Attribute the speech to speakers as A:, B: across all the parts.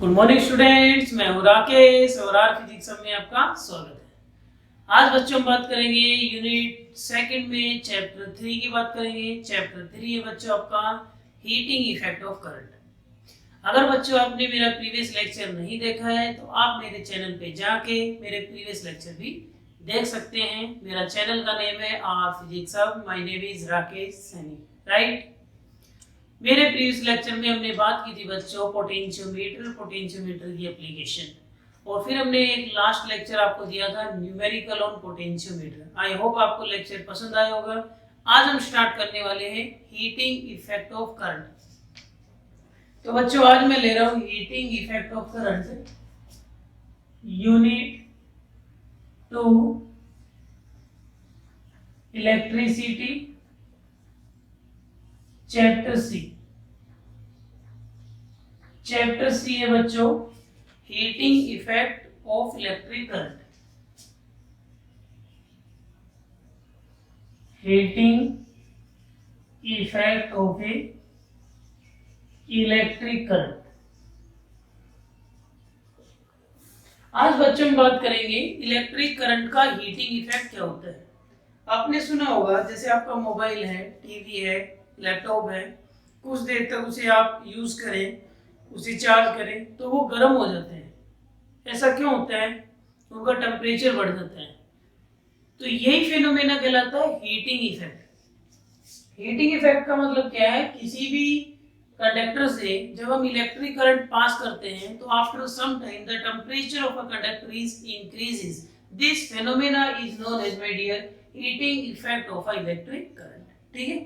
A: Good morning students, मैं हूं राकेश और आर फिजिक्स में आपका स्वागत है। आज बच्चों हम बात करेंगे यूनिट सेकंड में चैप्टर 3 की बात करेंगे। चैप्टर 3 है बच्चों आपका हीटिंग इफेक्ट ऑफ करंट। अगर बच्चों आपने मेरा प्रीवियस लेक्चर नहीं देखा है तो आप मेरे चैनल पे जाके मेरे प्रीवियस लेक्चर भी देख सकते हैं। मेरा चैनल का नेम है R physics. My name is Rakesh Saini, right. मेरे प्रीवियस लेक्चर में हमने बात की थी बच्चों पोटेंशियोमीटर की एप्लीकेशन, और फिर हमने एक लास्ट लेक्चर आपको दिया था numerical on potentiometer. I hope आपको लेक्चर पसंद आया होगा। आज हम स्टार्ट करने वाले हैं हीटिंग इफेक्ट ऑफ करंट। तो बच्चों आज मैं ले रहा हूं heating effect of current unit 2 electricity chapter C. Chapter C है बच्चों heating effect of electric current. Heating effect of a electric current. आज बच्चों हम बात करेंगे इलेक्ट्रिक करंट का हीटिंग इफेक्ट क्या होता है। आपने सुना होगा जैसे आपका मोबाइल है, टीवी है, लैपटॉप है, कुछ देर तक उसे आप यूज करें, उसे चार्ज करें तो वो गर्म हो जाते हैं। ऐसा क्यों होता है? उनका टेम्परेचर बढ़ जाता है। तो यही फिनोमेना कहलाता है हीटिंग इफेक्ट। हीटिंग इफेक्ट का मतलब क्या है? किसी भी कंडक्टर से जब हम इलेक्ट्रिक करंट पास करते हैं तो after some time the temperature of a conductor is increases. This phenomena is known as my dear heating effect of a electric current. ठीक है।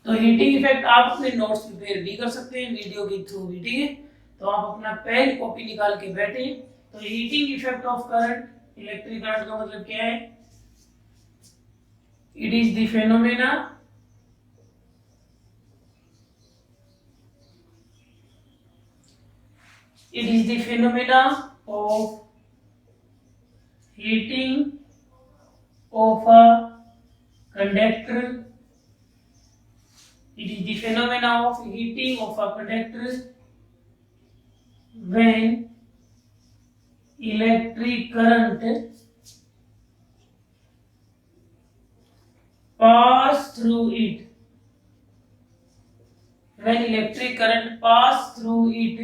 A: तो हीटिंग इफेक्ट आप अपने नोट्स प्रिपेयर भी कर सकते हैं वीडियो के थ्रू भी। ठीक है। तो आप अपना पेन कॉपी निकाल के बैठे। तो heating effect of current, electric current का मतलब क्या है? It is the phenomena of heating of a conductor. It is the phenomena of heating of a conductor when electric current pass through it. When electric current pass through it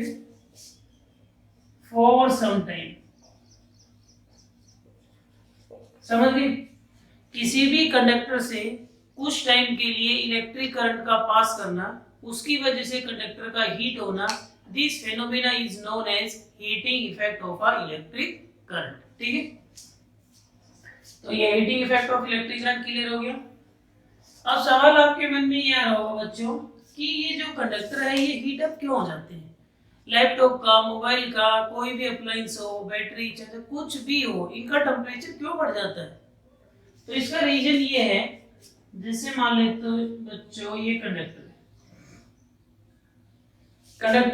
A: for some time. समझ गए? किसी भी conductor से कुछ time के लिए electric current का पास करना, उसकी वजह से कंडक्टर का हीट होना, this phenomena is known as heating effect of a electric current. ठीक है। तो ये heating effect of electric current clear हो गया। अब सवाल आपके मन में ये आ रहा होगा बच्चों कि ये जो कंडक्टर है ये हीट अप क्यों हो जाते हैं? लैपटॉप का, मोबाइल का, कोई भी अप्लायंस हो, बैटरी, चाहे कुछ भी हो, इनका टेम्परेचर क्यों बढ़ जाता है? तो इसका रीजन ये है, जैसे मान लेते तो बच्चों ये कंडक्टर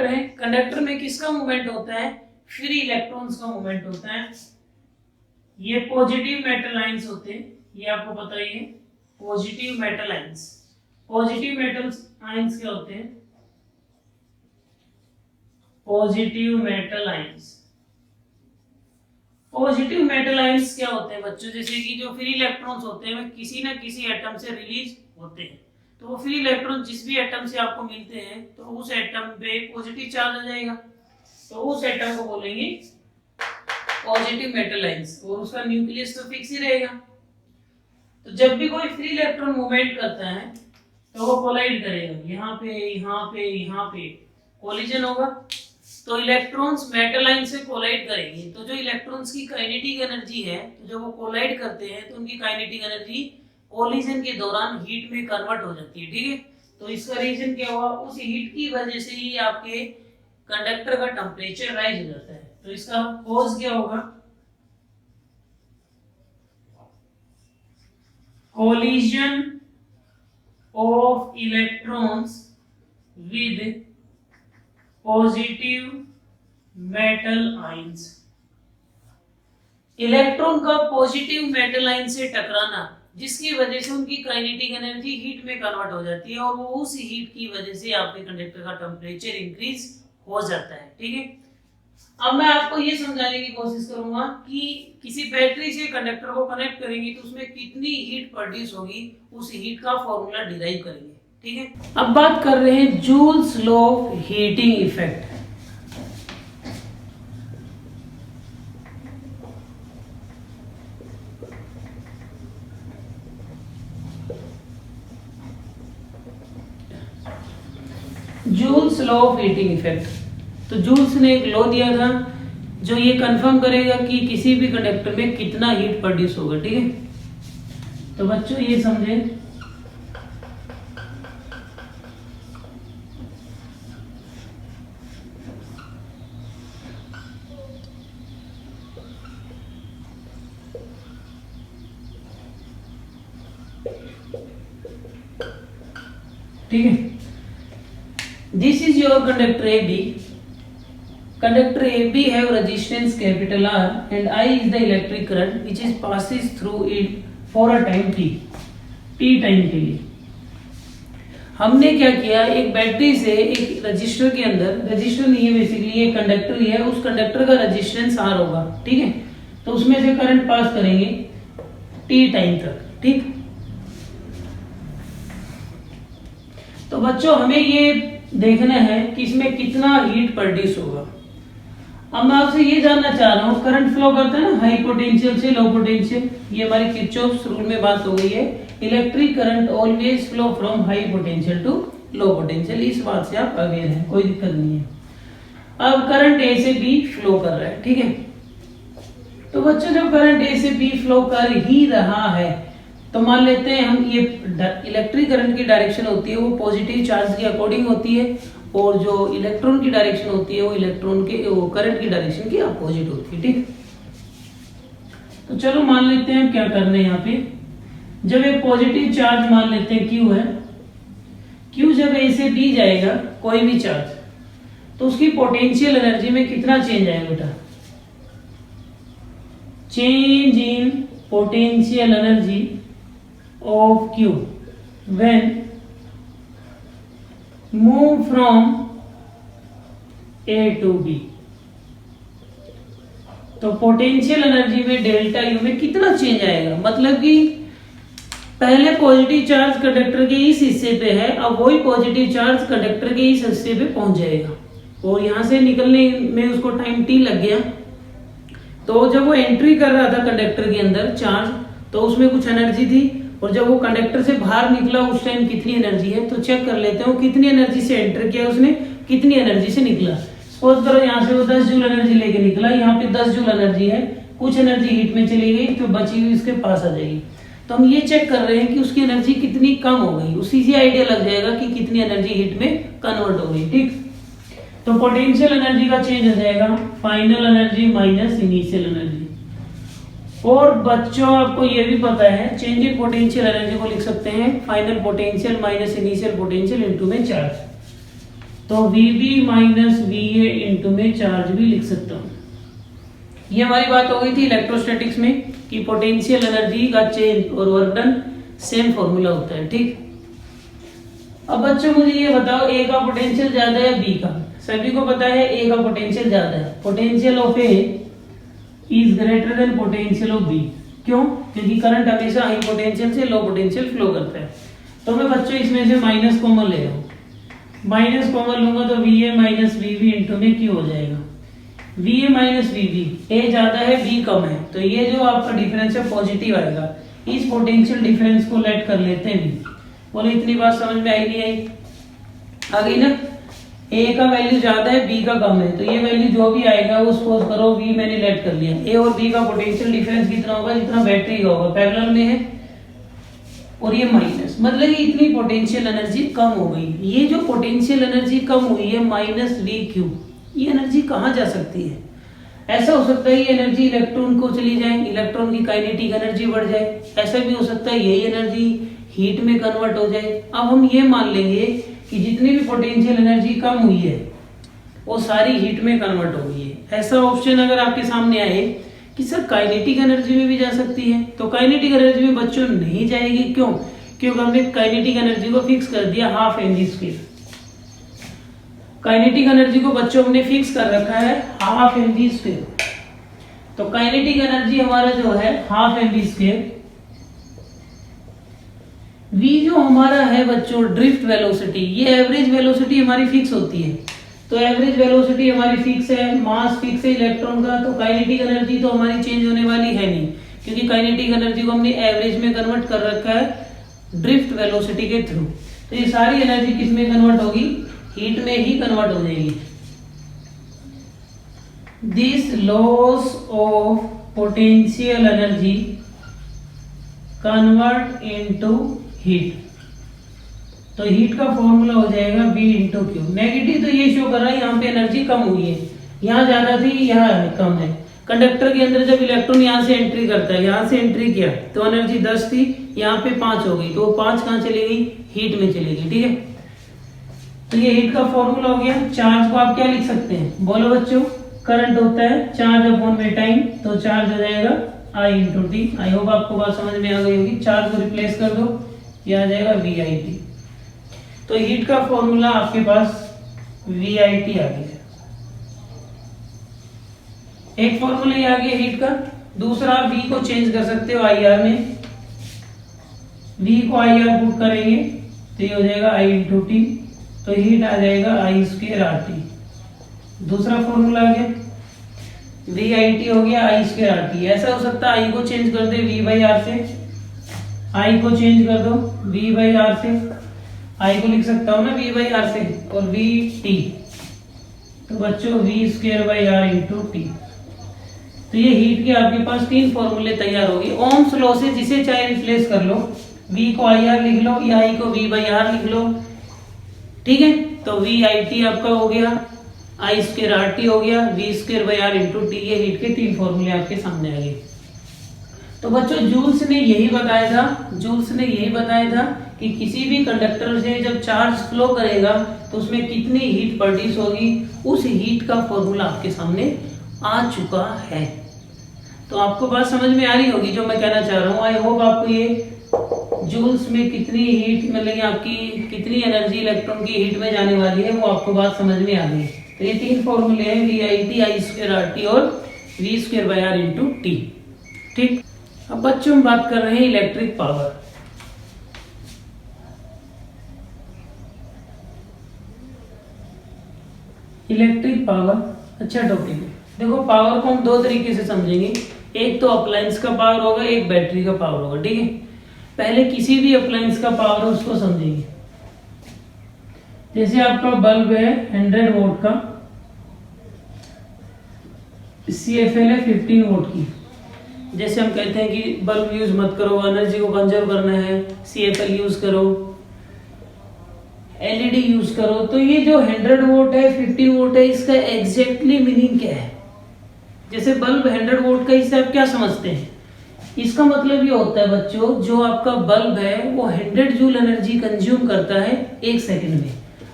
A: है। कंडक्टर में किसका मूवमेंट होता है? फ्री इलेक्ट्रॉन्स का मूवमेंट होता है। ये पॉजिटिव मेटल आयंस होते हैं, ये आपको पता ही है। Positive metal ions. Positive metal ions क्या होते हैं? Positive metal ions. Positive metal ions क्या होते हैं बच्चों? जैसे कि जो फ्री इलेक्ट्रॉन्स होते हैं वे किसी ना किसी एटम से रिलीज होते हैं। तो वो फ्री इलेक्ट्रॉन जिस भी एटम से आपको मिलते हैं तो उस एटम पे पॉजिटिव चार्ज आ जाएगा, तो उस एटम को बोलेंगे पॉजिटिव मेटल आयंस, और उसका न्यूक्लियस तो फिक्स ही रहेगा। तो जब भी कोई फ्री इलेक्ट्रॉन मूवमेंट करता है तो वो कोलाइड करेगा, यहाँ पे यहाँ पे यहाँ पे कोलिजन होगा। तो इलेक्ट्रॉन्स मेटल आयन से कोलाइड करेंगे, तो जो इलेक्ट्रॉन्स की काइनेटिक एनर्जी है, तो जब वो कोलाइड करते हैं तो उनकी काइनेटिक एनर्जी कोलिजन के दौरान हीट में कन्वर्ट हो जाती है। ठीक है। तो इसका रीजन क्या हुआ? उस हीट की वजह से ही आपके कंडक्टर का टेम्परेचर राइज हो जाता है। तो इसका कॉज क्या होगा? Collision of electrons with positive metal ions. Electron का पॉजिटिव मेटल आयन से टकराना जिसकी वजह से उनकी काइनेटिक एनर्जी हीट में कन्वर्ट हो जाती है और वो उस हीट की वजह से आपके कंडक्टर का टेम्परेचर इंक्रीज हो जाता है। ठीक है, अब मैं आपको ये समझाने की कोशिश करूंगा कि किसी बैटरी से कंडक्टर को कनेक्ट करेंगे तो उसमें कितनी हीट प्रोड्यूस होगी, उस हीट का फॉर्मूला डिराइव करेंगे। ठीक है, अब बात कर रहे हैं joules law of heating effect. Joules law of heating effect, तो जूल्स ने एक लॉ दिया था जो ये कंफर्म करेगा कि किसी भी कंडक्टर में कितना हीट प्रोड्यूस होगा। ठीक है, तो बच्चों ये समझें, ठीक है, this is your conductor A B. Conductor AB have resistance capital R and I is the electric current which is passes through it for a time t time के लिए। हमने क्या किया, एक बैटरी से एक रजिस्टर के अंदर, रजिस्टर नहीं है बेसिकली ये कंडक्टर ही है, उस कंडक्टर का रेजिस्टेंस R होगा। ठीक है, तो उसमें से करंट पास करेंगे t टाइम तक। ठीक, तो बच्चों हमें ये देखना है कि इसमें कितना हीट प्रोड्यूस होगा। अब मैं आपसे ये जानना चाह रहा हूँ, करंट फ्लो करता है ना हाई पोटेंशियल से लो पोटेंशियल, ये हमारी किरचॉफ्स रूल में बात हो गई है, electric current always flow from high potential to low potential, इस बात से आप अवेयर हैं, कोई दिक्कत नहीं है। अब करंट ए से बी फ्लो कर रहा है। ठीक है, तो बच्चों जब करंट ए से बी फ्लो कर ही रहा है तो मान लेते हैं हम ये इलेक्ट्रिक करंट की डायरेक्शन होती है वो पॉजिटिव चार्ज के अकॉर्डिंग होती है और जो इलेक्ट्रॉन की डायरेक्शन होती है वो इलेक्ट्रॉन के वो करंट की डायरेक्शन की अपोजिट होती है। ठीक, तो चलो मान लेते हैं क्या करना है यहाँ पे, जब एक पॉजिटिव चार्ज मान लेते हैं Q है, Q जब A से B जाएगा कोई भी चार्ज, तो उसकी पोटेंशियल एनर्जी में कितना चेंज आएगा बेटा, change in potential energy of Q when move from A to B। तो पोटेंशियल एनर्जी में डेल्टा यू में कितना चेंज आएगा, मतलब कि पहले पॉजिटिव चार्ज कंडक्टर के इस हिस्से पे है, अब वही पॉजिटिव चार्ज कंडक्टर के इस हिस्से पे पहुंच जाएगा और यहां से निकलने में उसको टाइम t लग गया। तो जब वो एंट्री कर रहा था कंडक्टर के अंदर चार्ज, तो उसमें कुछ एनर्जी थी और जब वो कंडक्टर से बाहर निकला उस टाइम कितनी एनर्जी है, तो चेक कर लेते हैं कितनी एनर्जी से एंटर किया उसने, कितनी एनर्जी से निकला। सपोज करो यहाँ से वो 10 जूल एनर्जी लेके निकला, यहाँ पे 10 जूल एनर्जी है, कुछ एनर्जी हीट में चली गई तो बची हुई इसके पास आ जाएगी। तो हम ये चेक कर रहे हैं कि उसकी एनर्जी कितनी कम हो गई, उसी से आइडिया लग जाएगा कि कितनी एनर्जी हीट में कन्वर्ट हो गई। ठीक, तो पोटेंशियल एनर्जी का चेंज हो जाएगा final energy minus initial energy. और बच्चों आपको ये भी पता है चेंज इन पोटेंशियल एनर्जी को लिख सकते हैं final potential minus initial potential into में चार्ज, तो VB माइनस VA इनटू में चार्ज भी लिख सकता हूँ। ये हमारी बात हो गई थी इलेक्ट्रोस्टैटिक्स में कि पोटेंशियल एनर्जी का चेंज और वर्क डन सेम फॉर्मूला होता है। ठीक, अब बच्चों मुझे ये बताओ A का पोटेंशियल ज्यादा है B का, सभी को पता है A का पोटेंशियल ज्यादा है, potential of A is greater than potential of B. क्यों? क्योंकि करंट हमेशा हाई पोटेंशियल से लो पोटेंशियल फ्लो करता है। तो मैं बच्चों इसमें से माइनस कॉमन ले रहा हूँ, माइनस कॉमन लूंगा तो VA माइनस VB इंटू में Q हो जाएगा। VA माइनस VB, A ज्यादा है B कम है, तो ये जो आपका डिफरेंस है पॉजिटिव आएगा। इस पोटेंशियल डिफरेंस को लेट कर लेते हैं B। बोले इतनी बात समझ में आई नहीं आई? आ गई ना? A का वैल्यू ज्यादा है B का कम है, तो ये वैल्यू जो भी आएगा वो सपोज करो V मैंने लेट कर लिया। A और B का पोटेंशियल डिफरेंस कितना होगा, जितना बैटरी का होगा, पैरेलल में है, और ये माइनस, मतलब कि इतनी पोटेंशियल एनर्जी कम हो गई। ये जो पोटेंशियल एनर्जी कम हुई है माइनस VQ, ये एनर्जी कहाँ जा सकती है? ऐसा हो सकता है ये एनर्जी इलेक्ट्रॉन को चली जाए, इलेक्ट्रॉन की काइनेटिक एनर्जी बढ़ जाए, ऐसा भी हो सकता है यही एनर्जी हीट में कन्वर्ट हो जाए। अब हम ये मान लेंगे कि जितनी भी पोटेंशियल एनर्जी कम हुई है वो सारी हीट में कन्वर्ट हो गई है। ऐसा ऑप्शन अगर आपके सामने आए कि सर काइनेटिक एनर्जी में भी जा सकती है, तो काइनेटिक एनर्जी में बच्चों नहीं जाएगी। क्यों? क्योंकि हमने काइनेटिक एनर्जी को फिक्स कर दिया हाफ mv²। काइनेटिक एनर्जी को बच्चों हमने फिक्स कर रखा है हाफ mv²। तो काइनेटिक एनर्जी हमारा जो है हाफ mv²। v जो हमारा है बच्चों ड्रिफ्ट वेलोसिटी, ये एवरेज वेलोसिटी हमारी फिक्स होती है। तो एवरेज वेलोसिटी हमारी फिक्स है, मास फिक्स है इलेक्ट्रॉन का, तो काइनेटिक एनर्जी तो हमारी चेंज होने वाली है नहीं, क्योंकि काइनेटिक एनर्जी को हमने एवरेज में कन्वर्ट कर रखा है ड्रिफ्ट वेलोसिटी के थ्रू। तो ये सारी एनर्जी किस में कन्वर्ट होगी? हीट में ही कन्वर्ट हो जाएगी। This loss of potential energy convert into heat. तो हीट का फॉर्मूला हो जाएगा V इंटू क्यू। नेगेटिव तो ये शो कर रहा है यहाँ पे एनर्जी कम हुई है, यहाँ ज्यादा थी यहाँ कम है। कंडक्टर के अंदर जब इलेक्ट्रॉन यहाँ से एंट्री करता है, यहाँ से एंट्री किया तो एनर्जी 10 थी, यहाँ पे 5 हो गई, तो वो 5 कहाँ चली गई? हीट में चली गई। ठीक है, तो ये हीट का फॉर्मूला हो गया। चार्ज को आप क्या लिख सकते हैं? बोलो बच्चों, करंट होता है चार्ज अपॉन में टाइम, तो चार्ज हो जाएगा I into T. I hope आपको बात समझ में आ गई होगी। चार्ज को रिप्लेस कर दो, ये आ जाएगा VIT। तो हीट का फॉर्मूला आपके पास VIT आ गया। एक फॉर्मूला ये आ गया हीट का। दूसरा V को चेंज कर सकते हो IR में। V को IR पुट करेंगे तो ये हो जाएगा I इंटू टी, तो हीट आ जाएगा I² RT। दूसरा फॉर्मूला आ गया VIT हो गया I² RT। ऐसा हो सकता है I को चेंज कर दे V/R से, I को चेंज कर दो V/R से, I को लिख सकता हूं ना V/R से, और VT, तो बच्चों V²/R इंटू टी। तो ये हीट के आपके पास 3 फॉर्मूले तैयार हो गए। ओम्स लॉ से जिसे चाहे रिप्लेस कर लो, V को IR लिख लो या I को V/R लिख लो। ठीक है, तो VIT आपका हो गया, I² RT हो गया, V²/R इंटू टी। ये हीट के 3 फॉर्मूले आपके सामने आ गए। तो बच्चों जूल्स ने यही बताया था कि किसी भी कंडक्टर से जब चार्ज फ्लो करेगा तो उसमें कितनी हीट प्रोड्यूस होगी, उस हीट का फॉर्मूला आपके सामने आ चुका है। तो आपको बात समझ में आ रही होगी जो मैं कहना चाह रहा हूँ। आई होप आपको ये जूल्स में कितनी हीट मतलब आपकी कितनी एनर्जी इलेक्ट्रॉन की हीट में जाने वाली है वो आपको बात समझ में आ गई। तो ये 3 फॉर्मूले हैं VIT, I² RT और V²/R इंटू टी। ठीक, अब बच्चों हम बात कर रहे हैं इलेक्ट्रिक पावर। इलेक्ट्रिक पावर अच्छा टॉपिक है। देखो पावर को हम 2 तरीके से समझेंगे, एक तो अप्लायंस का पावर होगा, एक बैटरी का पावर होगा। ठीक है, पहले किसी भी अप्लायंस का पावर हो उसको समझेंगे। जैसे आपका बल्ब है 100 वोल्ट का, CFL है 15 वोल्ट की। जैसे हम कहते हैं कि बल्ब यूज मत करो, एनर्जी को कंजर्व करना है, CFL यूज करो, LED यूज करो। तो ये जो 100 वोल्ट है 15 वोल्ट है, इसका एग्जैक्टली मीनिंग क्या है? जैसे बल्ब 100 वोल्ट का, इससे आप क्या समझते हैं? इसका मतलब ये होता है बच्चों, जो आपका बल्ब है वो 100 जूल एनर्जी कंज्यूम करता है 1 सेकंड में।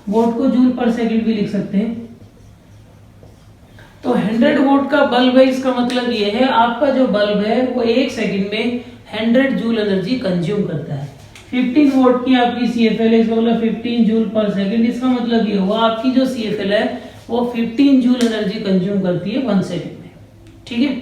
A: वोल्ट को जूल पर सेकंड भी लिख सकते हैं। तो 100 वोल्ट का बल्ब है, इसका मतलब ये है आपका जो बल्ब है वो 1 सेकंड में 100 जूल एनर्जी कंज्यूम करता है। 15 वोल्ट की आपकी CFL है, इसका मतलब 15 जूल पर सेकंड। इसका मतलब ये हुआ आपकी जो CFL है वो 15 जूल एनर्जी कंज्यूम करती है 1 सेकंड में। ठीक है,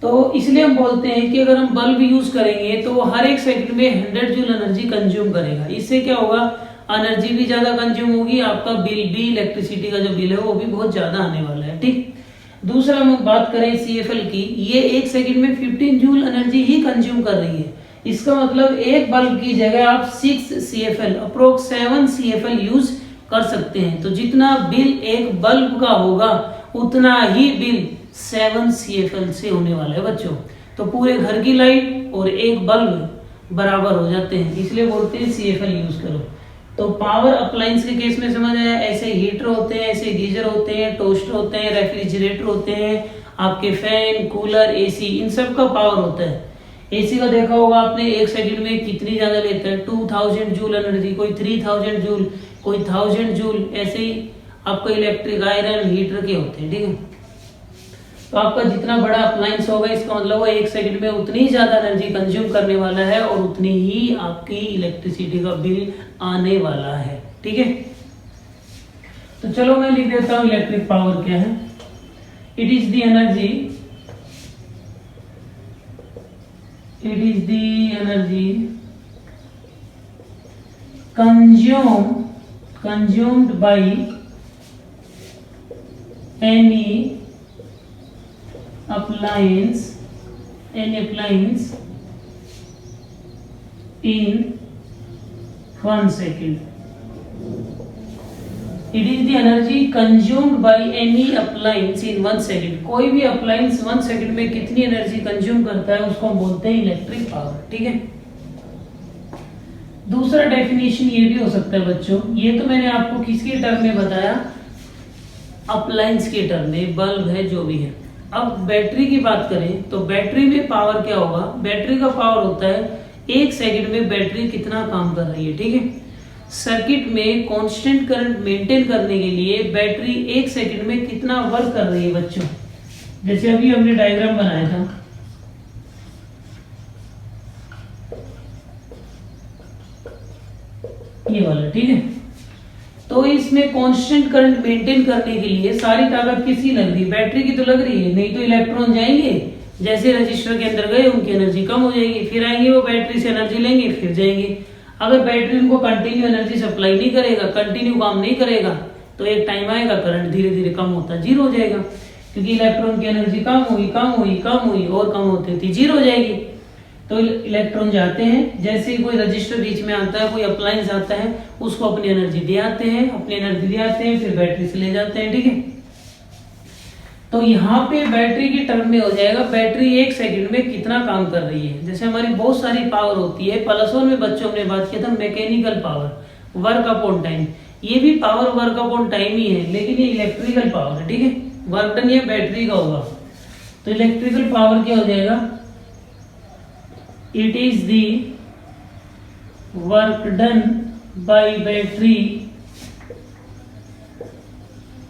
A: तो इसलिए हम बोलते हैं कि अगर हम बल्ब यूज करेंगे तो वो हर 1 सेकंड में 100 जूल एनर्जी कंज्यूम करेगा। इससे क्या होगा, एनर्जी भी ज्यादा कंज्यूम होगी, आपका बिल भी, इलेक्ट्रिसिटी का जो बिल है वो भी बहुत ज्यादा आने वाला है। ठीक, दूसरा हम बात करें CFL की, ये 1 सेकंड में 15 जूल एनर्जी ही कंज्यूम कर रही है। इसका मतलब एक बल्ब की जगह आप 6 CFL अप्रोक्स 7 CFL यूज कर सकते हैं। तो जितना बिल एक बल्ब का होगा उतना ही बिल 7 CFL से होने वाला है बच्चों। तो पूरे घर की लाइट और एक बल्ब बराबर हो जाते हैं, इसलिए बोलते हैं CFL यूज करो। तो पावर अप्लायंस के केस में समझ आया, ऐसे हीटर होते हैं, ऐसे गीजर होते हैं, टोस्टर होते हैं, रेफ्रिजरेटर होते हैं, आपके फैन, कूलर, AC, इन सब का पावर होता है। AC का देखा होगा आपने, 1 सेकंड में कितनी ज्यादा लेता है, 2000 जूल एनर्जी, कोई 3000 जूल, कोई 1000 जूल। ऐसे ही आपको इलेक्ट्रिक आयरन हीटर के होते हैं। ठीक है, तो आपका जितना बड़ा अप्लायंस होगा इसका मतलब वो 1 सेकंड में उतनी ही ज्यादा एनर्जी कंज्यूम करने वाला है और उतनी ही आपकी इलेक्ट्रिसिटी का बिल आने वाला है। ठीक है, तो चलो मैं लिख देता हूं इलेक्ट्रिक पावर क्या है। It is the energy consumed by any appliance in 1 second. It is the energy consumed by any appliance in 1 second. कोई भी अप्लायंस 1 सेकंड में कितनी एनर्जी कंज्यूम करता है उसको हम बोलते हैं इलेक्ट्रिक पावर। ठीक है, दूसरा डेफिनेशन ये भी हो सकता है बच्चों, ये तो मैंने आपको किसके टर्म में बताया, अप्लायंस के टर्म में, बल्ब है जो भी है। अब बैटरी की बात करें तो बैटरी में पावर क्या होगा, बैटरी का पावर होता है 1 सेकंड में बैटरी कितना काम कर रही है। ठीक है, सर्किट में कांस्टेंट करंट मेंटेन करने के लिए बैटरी 1 सेकंड में कितना वर्क कर रही है बच्चों। जैसे अभी हमने डायग्राम बनाया था, ये वाला। ठीक है, तो इसमें कांस्टेंट करंट मेंटेन करने के लिए सारी ताकत किसकी लग रही है, बैटरी की तो लग रही है, नहीं तो इलेक्ट्रॉन जाएंगे, जैसे रजिस्टर के अंदर गए उनकी एनर्जी कम हो जाएगी, फिर आएंगे वो बैटरी से एनर्जी लेंगे फिर जाएंगे। अगर बैटरी उनको कंटिन्यू एनर्जी सप्लाई नहीं करेगा, कंटिन्यू काम नहीं करेगा, तो एक टाइम आएगा करंट धीरे धीरे कम होता जीरो हो जाएगा, क्योंकि इलेक्ट्रॉन की एनर्जी कम हुई और कम होती थी जीरो हो जाएगी। तो इलेक्ट्रॉन जाते हैं, जैसे ही कोई रजिस्टर बीच में आता है, कोई अप्लायंस आता है, उसको अपनी एनर्जी दे आते हैं, फिर बैटरी से ले जाते हैं। ठीक है, तो यहाँ पे बैटरी की टर्म में हो जाएगा बैटरी 1 सेकंड में कितना काम कर रही है। जैसे हमारी बहुत सारी पावर होती है, +1 में बच्चों हमने बात किया था mechanical power, work upon time, ये भी पावर वर्क अपॉन टाइम ही है, लेकिन ये इलेक्ट्रिकल पावर है। ठीक है, वर्क डन ये बैटरी का होगा, तो इलेक्ट्रिकल पावर क्या हो जाएगा, it is the work done by battery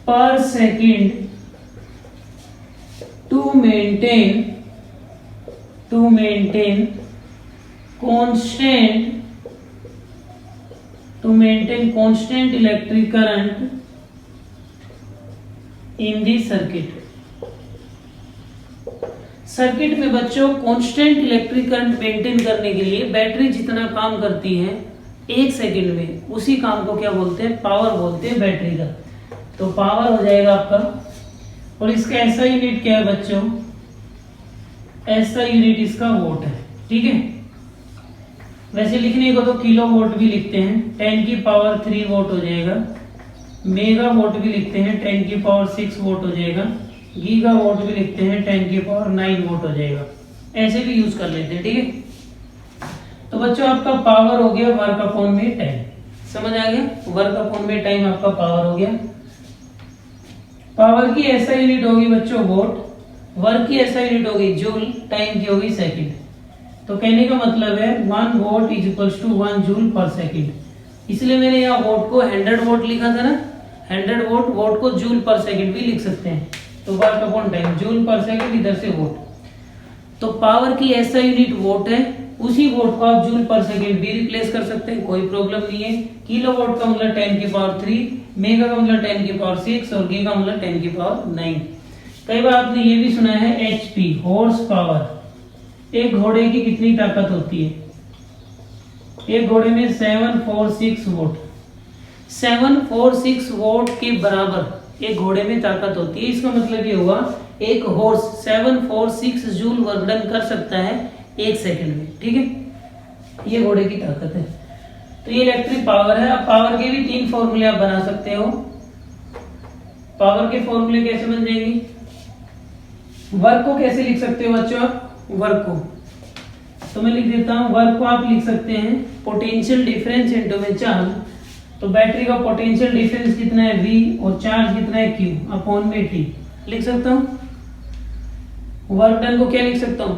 A: पर second to maintain constant electric current in the circuit। Circuit में बच्चों कांस्टेंट इलेक्ट्रिक करंट मेंटेन करने के लिए बैटरी जितना काम करती है 1 सेकंड में, उसी काम को क्या बोलते हैं, पावर बोलते हैं बैटरी का। तो पावर हो जाएगा आपका, और इसका ऐसा यूनिट क्या है बच्चों, ऐसा यूनिट इसका वोट है। ठीक है, वैसे लिखने को तो किलो वोट भी लिखते हैं, 10⁻³ वोट हो जाएगा, मेगा वोट भी लिखते हैं 10⁻6 वोट हो जाएगा, गीगा वोट भी लिखते हैं 10⁹ वोट हो जाएगा, ऐसे भी यूज कर लेते हैं। ठीक है, तो बच्चों आपका पावर हो गया वर्क अपॉन में टाइम, समझ आ गया, वर्क अपॉन में टाइम आपका पावर हो गया। पावर की ऐसा यूनिट होगी बच्चों वोट, वर्क की ऐसा यूनिट होगी जूल, टाइम की होगी सेकंड। तो कहने का मतलब है 1 volt is equals to 1 joule per second, इसलिए मैंने यहाँ वोट को 100 वोट लिखा था ना, 100 वोट को जूल पर सेकंड भी लिख सकते हैं। तो work upon time joule per second, इधर से वोट, तो पावर की ऐसा यूनिट वोट है, उसी वोट को आप जूल पर सेकंड भी रिप्लेस कर सकते हैं, कोई प्रॉब्लम नहीं है। किलो वोट का मतलब 10⁻3, मेगा का मतलब 10⁻6 और गीगा का मतलब 10⁹। कई बार आपने ये भी सुना है HP हॉर्स पावर, एक घोड़े की कितनी ताकत होती है, एक घोड़े में 746 वोट, 746 वोट के बराबर एक घोड़े में ताकत होती है। इसका मतलब ये हुआ एक हॉर्स 746 जूल वर्क डन कर सकता है 1 सेकंड में। ठीक है, ये घोड़े की ताकत है। तो ये इलेक्ट्रिक पावर है। अब पावर के भी 3 फॉर्मूले आप बना सकते हो। पावर के फॉर्मूले कैसे बन जाएंगे, वर्क को कैसे लिख सकते हो बच्चों आप, वर्क को तो मैं लिख देता हूं, वर्क को आप लिख सकते हैं पोटेंशियल डिफरेंस इनटू में चार्ज। तो बैटरी का पोटेंशियल डिफरेंस कितना है V और चार्ज कितना है Q अपॉन में T लिख सकता हूं। वर्क डन को क्या लिख सकता हूं,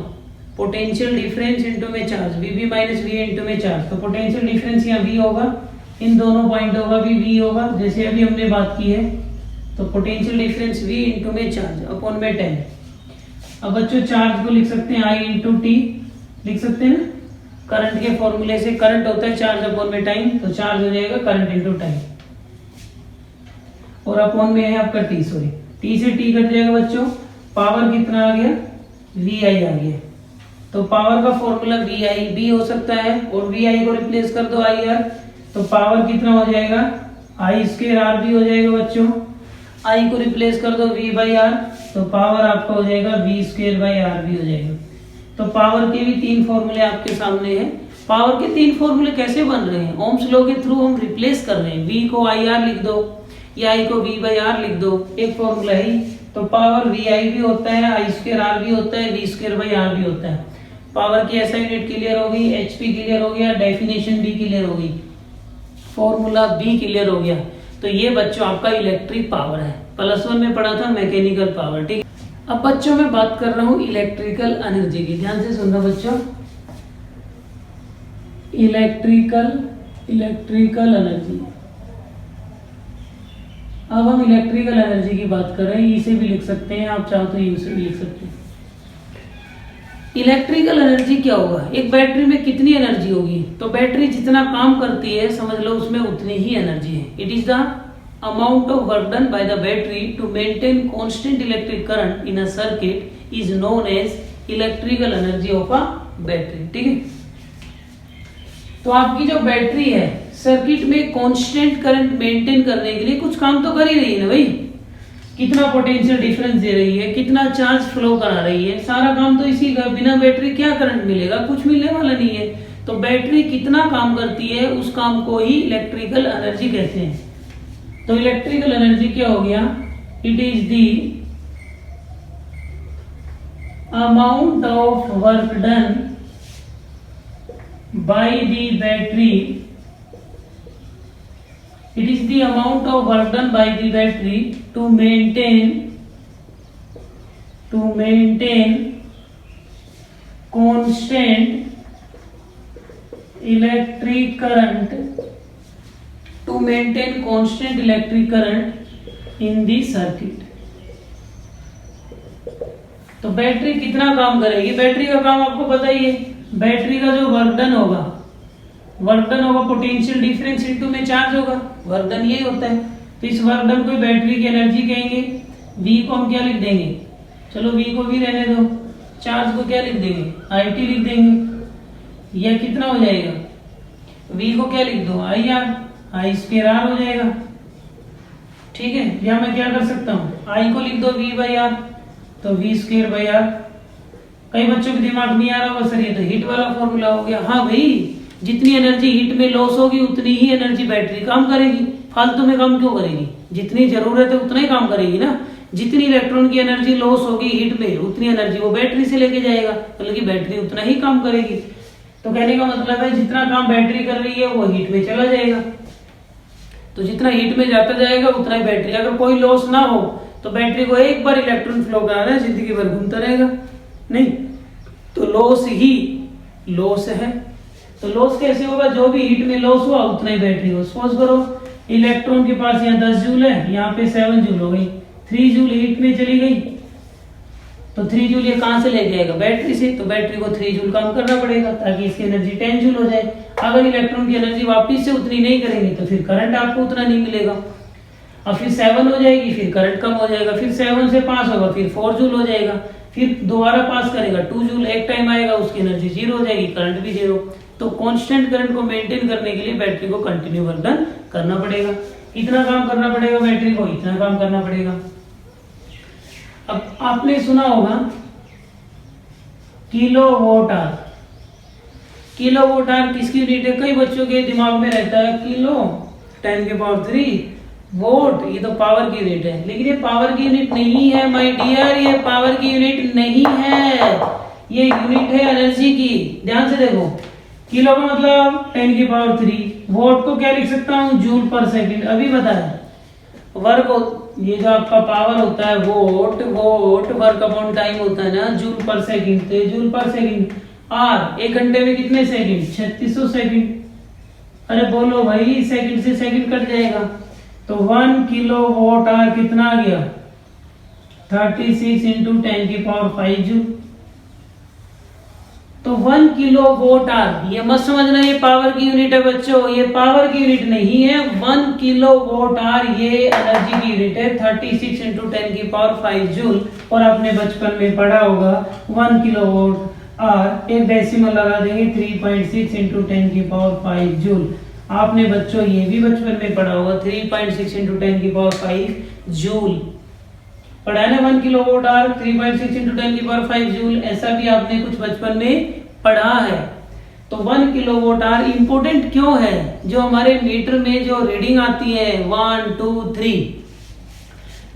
A: पोटेंशियल डिफरेंस इनटू में charge VB minus V into में चार्ज। तो पोटेंशियल डिफरेंस यहाँ V होगा, इन दोनों पॉइंट होगा V होगा, जैसे अभी हमने बात की है। तो पोटेंशियल डिफरेंस V इनटू में चार्ज अपॉन में 10 अब बच्चों चार्ज को लिख सकते हैं I इंटू टी, लिख सकते हैं ना, करंट के फॉर्मूले से। करंट होता है चार्ज अपॉन में टाइम, तो चार्ज हो जाएगा करंट इंटू टाइम, और अपॉन में है आपका टी, सॉरी टी से टी कट जाएगा बच्चों। पावर कितना आ गया, वी आई आ गया। तो पावर का फॉर्मूला वी आई बी हो सकता है, और वी आई को रिप्लेस कर दो आई आर, तो पावर कितना हो जाएगा, आई स्क्वायर आर बी हो जाएगा बच्चों। आई को रिप्लेस कर दो वी बाई आर, तो पावर आपका हो जाएगा वी स्क्वायर बाई आर बी हो जाएगा। तो पावर के भी 3 फॉर्मूले आपके सामने हैं। पावर के 3 फॉर्मूले कैसे बन रहे हैं, ओम्स लॉ के थ्रू हम रिप्लेस कर रहे हैं। वी को आई आर लिख दो, या आई को वी बाई आर लिख दो, एक फॉर्मूला ही। तो पावर वी आई भी होता है, आई स्क्वायर आर भी होता है, वी स्क्वायर बाई आर भी होता है। पावर की ऐसा यूनिट क्लियर हो गई, एचपी क्लियर हो गया, डेफिनेशन भी क्लियर हो गई, फॉर्मूला भी क्लियर हो गया। तो ये बच्चों आपका इलेक्ट्रिक पावर है। +1 में पढ़ा था मैकेनिकल पावर, ठीक है। अब बच्चों मैं बात कर रहा हूं इलेक्ट्रिकल एनर्जी की, ध्यान से सुनना बच्चों। इलेक्ट्रिकल एनर्जी, अब हम इलेक्ट्रिकल एनर्जी की बात कर रहे हैं। इसे भी लिख सकते हैं, आप चाहो तो यू से भी लिख सकते हैं। इलेक्ट्रिकल एनर्जी क्या होगा, एक बैटरी में कितनी एनर्जी होगी, तो बैटरी जितना काम करती है समझ लो उसमें उतनी ही एनर्जी है। It is the amount of work done by the battery to maintain constant electric current in a circuit is known as electrical energy of a battery, ठीक है। तो आपकी जो बैटरी है सर्किट में कांस्टेंट करंट मेंटेन करने के लिए कुछ काम तो कर ही रही है ना भाई, कितना पोटेंशियल डिफरेंस दे रही है, कितना चार्ज फ्लो करा रही है, सारा काम तो इसी का। बिना बैटरी क्या करंट मिलेगा, कुछ मिलने वाला नहीं है। तो बैटरी कितना काम करती है उस काम को ही इलेक्ट्रिकल एनर्जी कहते हैं। तो इलेक्ट्रिकल एनर्जी क्या हो गया, it is the amount of work done by the battery, it is the amount of work done by the battery to maintain constant electric current, to maintain constant electric current in the circuit। तो battery कितना काम करेगी, battery का काम आपको पता ही है। Battery का जो वर्क डन होगा पोटेंशियल डिफरेंस इनटू में चार्ज होगा, वर्क डन यही होता है। तो इस वर्क डन को बैटरी की एनर्जी कहेंगे। V को हम क्या लिख देंगे, चलो V को भी रहने दो, चार्ज को क्या लिख देंगे, IT लिख देंगे। यह कितना हो जाएगा, V को क्या लिख दो, IR, आई स्क्वायर आर हो जाएगा, ठीक है। या मैं क्या कर सकता हूँ, आई को लिख दो वी बाई आर, तो वी स्क्वायर बाई आर। कई बच्चों के दिमाग नहीं आ रहा होगा सर ये तो हीट वाला फॉर्मूला हो गया। हाँ भाई, जितनी एनर्जी हीट में लॉस होगी उतनी ही एनर्जी बैटरी काम करेगी, फालतू में काम क्यों करेगी, जितनी जरूरत है उतना ही काम करेगी ना। जितनी इलेक्ट्रॉन की एनर्जी लॉस होगी हीट में उतनी एनर्जी वो बैटरी से लेके जाएगा, मतलब कि बैटरी उतना ही काम करेगी। तो कहने का मतलब है जितना काम बैटरी कर रही है वो हीट में चला जाएगा, तो जितना हीट में जाता जाएगा उतना ही बैटरी। अगर कोई लॉस ना हो तो बैटरी को एक बार इलेक्ट्रॉन फ्लो कराना है, जिंदगी भर घूमता रहेगा नहीं। तो लॉस ही लॉस है। तो लॉस कैसे होगा, जो भी हीट में लॉस हुआ उतना ही बैटरी हो। सपोज करो इलेक्ट्रॉन के पास यहाँ 10 जूल है, यहाँ पे 7 जूल हो गई, 3 जूल हीट में चली गई, तो 3 जूल ये कहां से लेके आएगा, बैटरी से। तो बैटरी को 3 जूल काम करना पड़ेगा ताकि इसकी एनर्जी 10 जूल हो जाए। अगर इलेक्ट्रॉन की एनर्जी वापस से उतनी नहीं करेंगे तो फिर करंट आपको उतना नहीं मिलेगा। अब फिर 7 हो जाएगी, फिर करंट कम हो जाएगा, फिर 7 से पास होगा, फिर 4 जूल हो जाएगा, फिर दोबारा पास करेगा 2 जूल, एक टाइम आएगा उसकी एनर्जी 0 हो जाएगी, करंट भी 0। तो कांस्टेंट करंट को मेंटेन करने के लिए बैटरी को कंटिन्यू वर्क डन करना पड़ेगा। इतना काम करना पड़ेगा बैटरी को, इतना काम करना पड़ेगा। अब आपने सुना होगा किलोवाट आवर। किलोवाट आवर किसकी यूनिट है, कई बच्चों के दिमाग में रहता है किलो 10 के पावर 3 वोट, ये तो पावर की यूनिट है, लेकिन ये पावर की यूनिट नहीं है माय डियर, ये पावर की यूनिट नहीं है, ये यूनिट है एनर्जी की। ध्यान से देखो, किलो का मतलब 10 की पावर 3, वोट को क्या लिख सकता हूँ, जूल पर सेकंड। अभी बताया वर्क, ये जो आपका पावर होता है वोट वर्क अपॉन टाइम होता है ना, जूल पर सेकंड, तो जूल पर सेकंड। आर, एक घंटे में कितने सेकंड, 3600 सेकंड। अरे बोलो भाई, सेकंड से सेकंड कट जाएगा, तो 1 किलोवाट आवर कितना आ गया, 36 इंटू 10 की पावर 5 जूल। तो 1 किलो वोट आर, ये मत समझना ये पावर की यूनिट है बच्चों, ये पावर की यूनिट नहीं है। 1 किलो वोट आर ये एनर्जी की यूनिट है, 36 इंटू 10 की पावर 5 जूल। और आपने बचपन में पढ़ा होगा 1 किलो वोट आर, एक डेसिमल लगा देंगे 3.6 इंटू 10 की पावर 5 जूल। आपने बच्चों ये भी बचपन में पढ़ा होगा 3.6 इंटू 10 की पावर 5 जूल। पढ़ा है ना 1 किलो वोट आर 3.6 इंटू 10 की पावर 5 जूल, ऐसा भी आपने कुछ बचपन में पढ़ा है। तो 1 किलो वोट आर इंपोर्टेंट क्यों है? जो हमारे मीटर में जो रीडिंग आती है 1 2 3,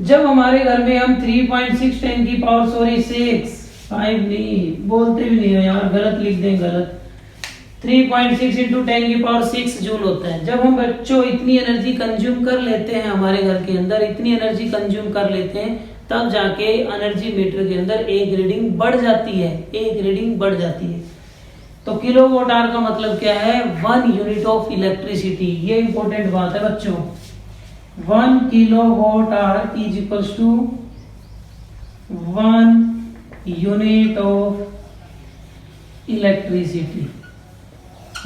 A: जब हमारे घर में हम 3.6 10 की पावर 6 5 नहीं बोलते भी नहीं हो यार, गलत लिख दें, गलत 3.6 इंटू 10 की पावर 6 जूल होता है। जब हम बच्चों इतनी एनर्जी कंज्यूम कर लेते हैं, हमारे घर के अंदर इतनी एनर्जी कंज्यूम कर लेते हैं, तब जाके एनर्जी मीटर के अंदर एक रीडिंग बढ़ जाती है, एक रीडिंग बढ़ जाती है। तो किलो वोट आर का मतलब क्या है? 1 यूनिट ऑफ इलेक्ट्रिसिटी। ये इंपॉर्टेंट बात है बच्चों। 1 kilowatt hour is equals to 1 unit of electricity.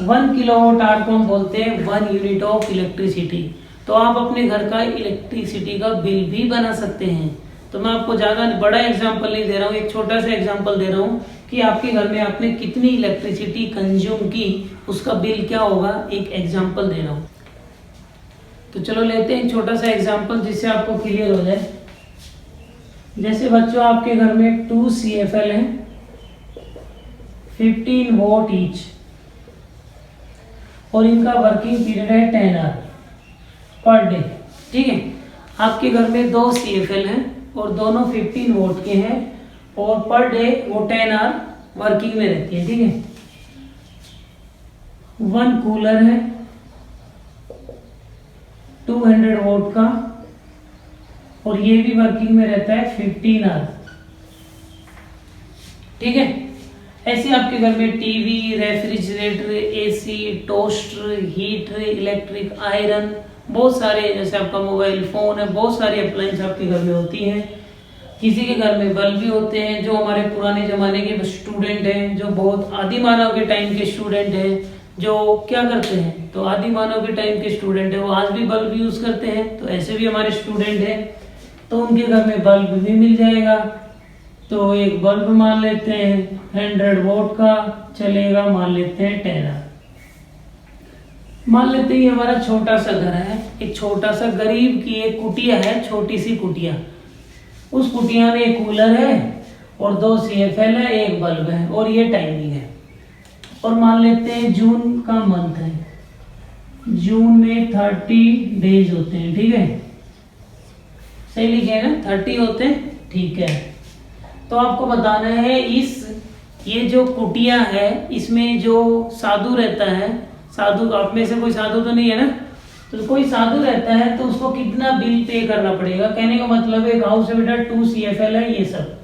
A: 1 kilowatt hour को हम बोलते हैं 1 यूनिट ऑफ इलेक्ट्रिसिटी। तो आप अपने घर का इलेक्ट्रिसिटी का बिल भी बना सकते हैं। तो मैं आपको ज्यादा बड़ा एग्जांपल नहीं दे रहा हूँ, एक छोटा सा एग्जांपल दे रहा हूँ कि आपके घर में आपने कितनी इलेक्ट्रिसिटी कंज्यूम की, उसका बिल क्या होगा, एक एग्जांपल दे रहा हूँ। तो चलो लेते हैं एक छोटा सा एग्जांपल जिससे आपको क्लियर हो जाए। जैसे बच्चों आपके घर में 2 CFL हैं, 15 वोट ईच, और इनका वर्किंग पीरियड है 10 आवर पर डे। ठीक है, आपके घर में 2 CFL हैं और दोनों 15 वोट के हैं और पर डे वो 10 आवर वर्किंग में रहती है। ठीक है, 1 कूलर है 200 वोट का और ये भी वर्किंग में रहता है 15 आवर। ठीक है, ऐसे आपके घर में TV, refrigerator, AC, toaster, heater, electric iron, बहुत सारे, जैसे आपका मोबाइल फोन है, बहुत सारी अप्लायंस आपके घर में होती हैं। किसी के घर में बल्ब भी होते हैं। जो हमारे पुराने जमाने के स्टूडेंट हैं, जो बहुत आदि मानव के टाइम के स्टूडेंट हैं, जो क्या करते हैं, तो आदि मानव के टाइम के स्टूडेंट है, वो आज भी बल्ब यूज करते हैं। तो ऐसे भी हमारे स्टूडेंट हैं, तो उनके घर में बल्ब भी मिल जाएगा। तो एक बल्ब मान लेते हैं 100 वोट का चलेगा, मान लेते हैं 10 आवर। मान लेते हैं ये हमारा छोटा सा घर है, एक छोटा सा गरीब की एक कुटिया है, छोटी सी कुटिया। उस कुटिया में एक कूलर है और 2 CFL है, एक बल्ब है और ये टाइमिंग है। और मान लेते हैं जून का मंथ है, जून में 30 डेज होते हैं। ठीक है, सही लिखे है ना, 30 होते हैं। ठीक है, तो आपको बताना है ये जो कुटिया है, इसमें जो साधु रहता है, साधु आप में से कोई साधु तो नहीं है ना, तो कोई साधु रहता है तो उसको कितना बिल पे करना पड़ेगा। कहने का मतलब है हाउस है बेटा 2 CFL है, ये सब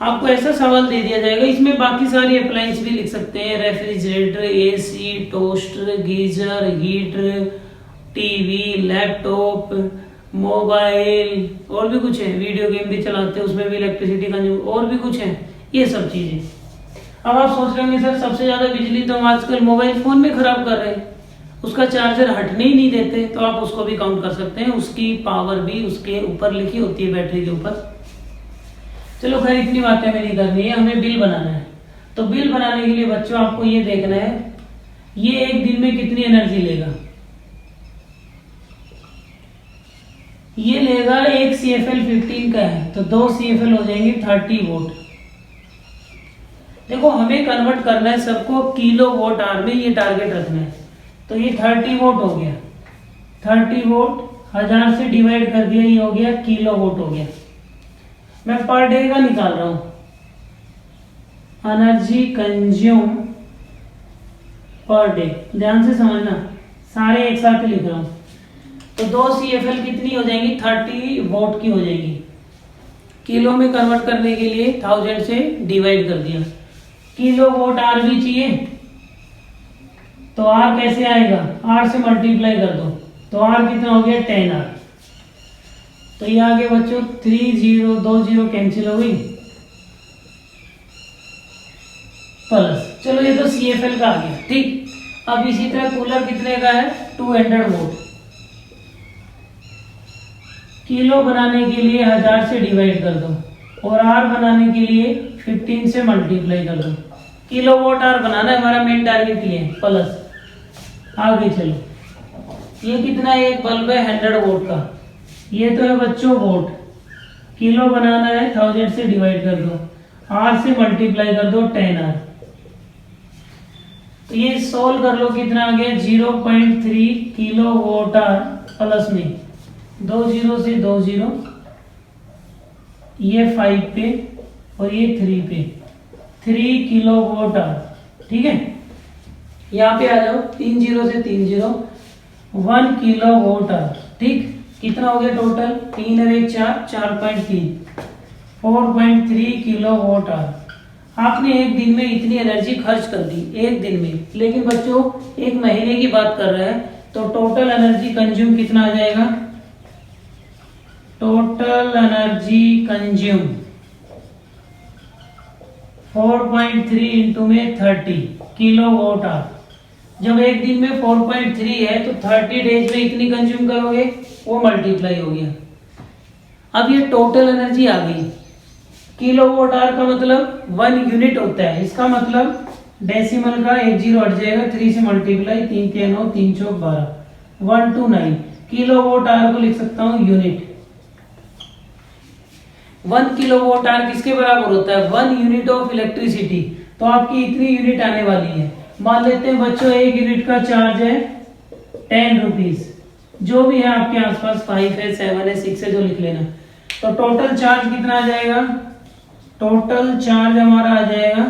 A: आपको ऐसा सवाल दे दिया जाएगा। इसमें बाकी सारी अप्लायंस भी लिख सकते हैं, refrigerator, AC, toaster, geyser, heater, TV, laptop, mobile, और भी कुछ है, वीडियो गेम भी चलाते हैं, उसमें भी इलेक्ट्रिसिटी कंज्यूम, और भी कुछ है, ये सब चीजें। अब आप सोच रहे होंगे सर सबसे ज्यादा बिजली तो हम आजकल मोबाइल फोन में खराब कर रहे हैं, उसका चार्जर हटने ही नहीं देते। तो आप उसको भी काउंट कर सकते हैं, उसकी पावर भी उसके ऊपर लिखी होती है, बैटरी के ऊपर। चलो खैर इतनी बातें हमें नहीं करनी है, हमें बिल बनाना है। तो बिल बनाने के लिए बच्चों आपको ये देखना है ये एक दिन में कितनी एनर्जी लेगा। ये लेगा, एक CFL 15 का है तो 2 CFL हो जाएंगे 30 वोट। देखो हमें कन्वर्ट करना है सबको किलो वोट आवर में, ये टारगेट रखना है। तो ये 30 वोट हो गया, 30 वोट 1000 से डिवाइड कर दिया, ये हो गया किलो वोट हो गया। मैं पर डे का निकाल रहा हूं, एनर्जी कंज्यूम पर डे, ध्यान से समझना, सारे एक साथ ही लिख रहा हूं। तो 2 CFL कितनी हो जाएंगी, 30 वोट की हो जाएगी। किलो में कन्वर्ट करने के लिए 1000 से डिवाइड कर दिया। किलो वोट आर भी चाहिए, तो आर कैसे आएगा, आर से मल्टीप्लाई कर दो, तो आर कितना हो गया 10 आर। तो ये आगे बच्चों 3 0 2 0 कैंसिल हो गई प्लस, चलो ये तो CFL का आ गया। ठीक, अब इसी तरह कूलर कितने का है 200 वोल्ट। किलो बनाने के लिए 1000 से डिवाइड कर दो और R बनाने के लिए 15 से मल्टीप्लाई कर दो। किलो वोट आर बनाना है, हमारा मेन टारगेट ये है। प्लस आगे चलो, ये कितना है, एक बल्ब है 100 वोट का, ये तो है बच्चों वोट। किलो बनाना है 1000 से डिवाइड कर दो, R से मल्टीप्लाई कर दो 10R। तो ये सोल्व कर लो, कितना आ गया 0.3 किलो वोट आर प्लस में 2 0 से 2 0, ये 5 पे और ये 3 पे 3 किलो वोट आर। ठीक है, यहाँ पे आ जाओ 3 0 से 3 0 1 किलो वोट आर। ठीक, कितना हो गया टोटल 3 और 1 4 4.3 4.3 किलो वोट आर। आपने एक दिन में इतनी एनर्जी खर्च कर दी एक दिन में, लेकिन बच्चों एक महीने की बात कर रहे हैं तो टोटल एनर्जी कंज्यूम कितना आ जाएगा, टोटल एनर्जी कंज्यूम 4.3 इंटू में 30 किलो वोट आर। जब एक दिन में 4.3 है तो 30 डेज में इतनी कंज्यूम करोगे, वो मल्टीप्लाई हो गया। अब ये टोटल एनर्जी आ गई। किलो वोट आर का मतलब 1 यूनिट होता है, इसका मतलब डेसिमल का 1 0 हट जाएगा, 3 से मल्टीप्लाई 3 के 9 3 चौक 12 129 किलो वोट आर को लिख सकता हूँ यूनिट। 1 किलो वोट आर किसके बराबर होता है, 1 यूनिट ऑफ इलेक्ट्रिसिटी। तो आपकी इतनी यूनिट आने वाली है। मान लेते हैं बच्चों एक यूनिट का चार्ज है 10 रुपीज, जो भी है आपके आसपास 5 है 7 है 6 है, जो लिख लेना। तो टोटल चार्ज कितना आ जाएगा, टोटल चार्ज हमारा आ जाएगा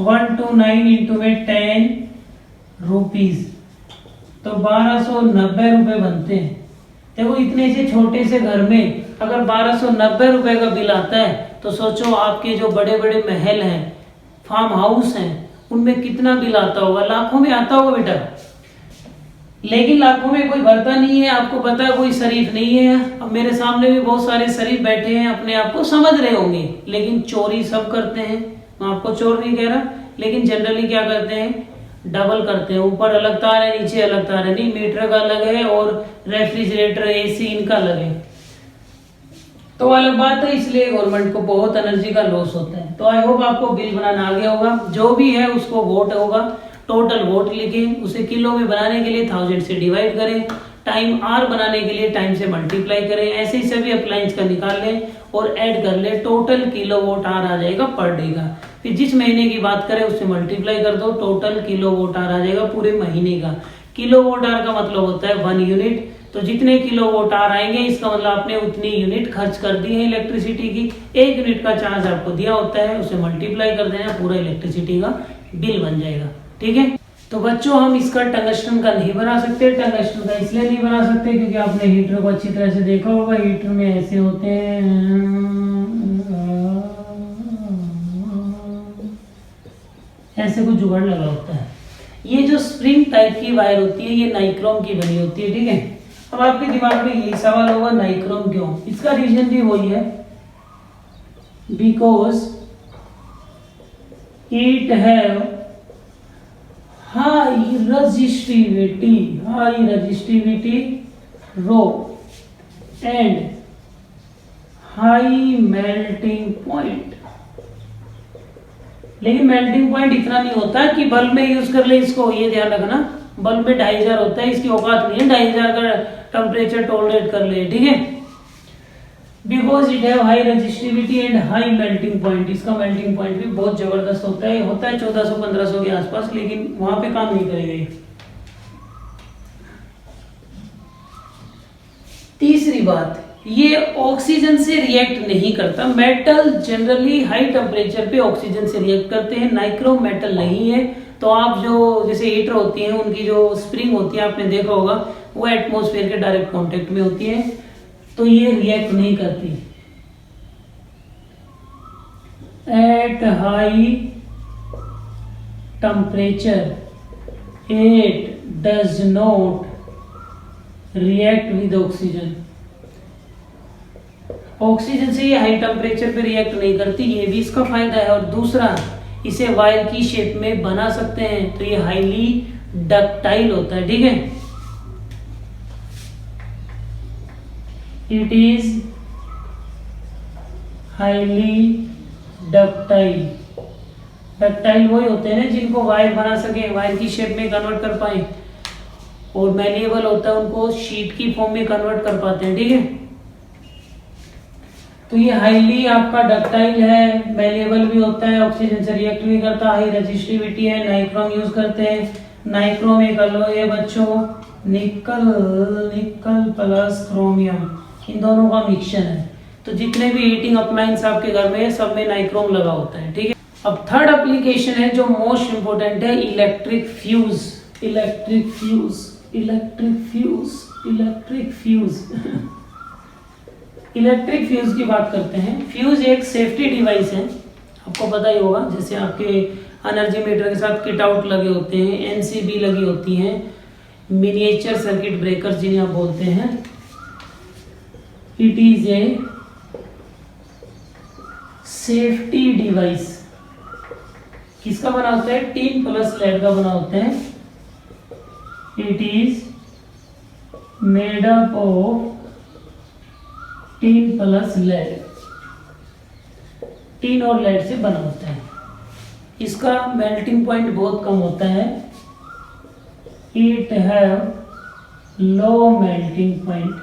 A: 129 इंटू में 10 रुपीज, तो 1290 रुपए बनते हैं। देखो इतने से छोटे से घर में अगर 1290 रुपए का बिल आता है तो सोचो आपके जो बड़े बड़े महल हैं, फार्म हाउस हैं, उनमें कितना बिल आता होगा, लाखों में आता होगा बेटा। लेकिन लाखों में कोई भरता नहीं है, आपको पता है कोई शरीफ नहीं है। अब मेरे सामने भी बहुत सारे शरीफ बैठे हैं, अपने आप को समझ रहे होंगे, लेकिन चोरी सब करते हैं। मैं आपको चोर नहीं कह रहा, लेकिन जनरली क्या करते हैं, डबल करते हैं, ऊपर अलग तार है नीचे अलग तार है। नहीं, मीटर का अलग है और रेफ्रिजरेटर AC इनका अलग है, तो अलग बात है। इसलिए गवर्नमेंट को बहुत एनर्जी का लॉस होता है। तो आई होप आपको बिल बनाना आ गया होगा। जो भी है उसको वोट होगा, टोटल वोट लिखें, उसे किलो में बनाने के लिए 1000 से डिवाइड करें, टाइम R बनाने के लिए टाइम से मल्टीप्लाई करें। ऐसे ही सभी अप्लायंस का निकाल लें और ऐड कर लें, टोटल किलो वोट आर आ जाएगा पर डे का। फिर जिस महीने की बात करें उससे मल्टीप्लाई कर दो, टोटल किलो वोट आर आ जाएगा पूरे महीने का। किलो वोट आर का मतलब होता है 1 यूनिट। तो जितने किलो वोट आर आएंगे इसका मतलब आपने उतनी यूनिट खर्च कर दी है इलेक्ट्रिसिटी की। 1 यूनिट का चार्ज आपको दिया होता है, उसे मल्टीप्लाई कर देना, पूरा इलेक्ट्रिसिटी का बिल बन जाएगा। ठीक है, तो बच्चों हम इसका टंगस्टन का नहीं बना सकते। टंगस्टन का इसलिए नहीं बना सकते क्योंकि आपने हीटर को अच्छी तरह से देखा होगा, हीटर में ऐसे होते हैं, ऐसे कुछ जुगाड़ लगा होता है। ये जो स्प्रिंग टाइप की वायर होती है ये नाइक्रोम की बनी होती है। ठीक है, अब आपके दिमाग में यही सवाल होगा नाइक्रोम क्यों। इसका रीजन भी वही है, because it have high resistivity rho and high melting point. लेकिन मेल्टिंग पॉइंट इतना नहीं होता कि बल्ब में यूज कर ले इसको, ये ध्यान रखना। बल्ब में 2500 होता है, इसकी औकात नहीं है 2500 का टेम्परेचर टॉलरेट कर ले। ठीक है, because it have high resistivity and high melting point. इसका मेल्टिंग पॉइंट भी बहुत जबरदस्त होता है 1400-1500 के आसपास, लेकिन वहां पे काम नहीं करेगा। तीसरी बात, ये ऑक्सीजन से रिएक्ट नहीं करता। मेटल जनरली हाई टेम्परेचर पे ऑक्सीजन से रिएक्ट करते हैं, नाइक्रोम मेटल नहीं है। तो आप जो जैसे हीटर होती हैं उनकी जो स्प्रिंग होती है आपने देखा होगा, वो एटमॉस्फेयर के डायरेक्ट कांटेक्ट में होती है, तो ये रिएक्ट नहीं करती। At high temperature it does not react with oxygen. Oxygen से ये हाई टेम्परेचर पे रिएक्ट नहीं करती, ये भी इसका फायदा है। और दूसरा, इसे वायर की शेप में बना सकते हैं, तो ये हाईली डक्टाइल होता है, ठीक है। It is highly ductile. Ductile वही होते हैं ना जिनको वायर बना सके, वायर की शेप में कन्वर्ट कर पाए, और मैलिएबल होता है उनको शीट की फॉर्म में कन्वर्ट कर पाते हैं, ठीक है। तो ये हाईली आपका डक्टाइल है, मैलिएबल भी होता है, ऑक्सीजन से रिएक्ट भी करता है, हाई रेजिस्टिविटी है, नाइक्रोम यूज करते हैं। नाइक्रोम एक अलॉय है बच्चों, निकल प्लस क्रोमियम, इन दोनों का मिक्सचर है। तो जितने भी हीटिंग अप्लायंस आपके घर में है सब में नाइक्रोम लगा होता है, ठीक है। अब थर्ड एप्लीकेशन है जो मोस्ट इंपोर्टेंट है, electric fuse. Electric fuse electric fuse की बात करते हैं। फ्यूज एक सेफ्टी डिवाइस है, आपको पता ही होगा, जैसे आपके एनर्जी मीटर के साथ किट आउट लगे होते हैं, एमसीबी लगी होती हैं, मिनिएचर सर्किट ब्रेकर्स जिन्हें आप बोलते हैं। It is a safety device. किसका बना होता है? टिन प्लस लेड का बना होता है। It is made up of tin plus lead, tin और लेड से बना होता है। इसका मेल्टिंग पॉइंट बहुत कम होता है। It have low melting point.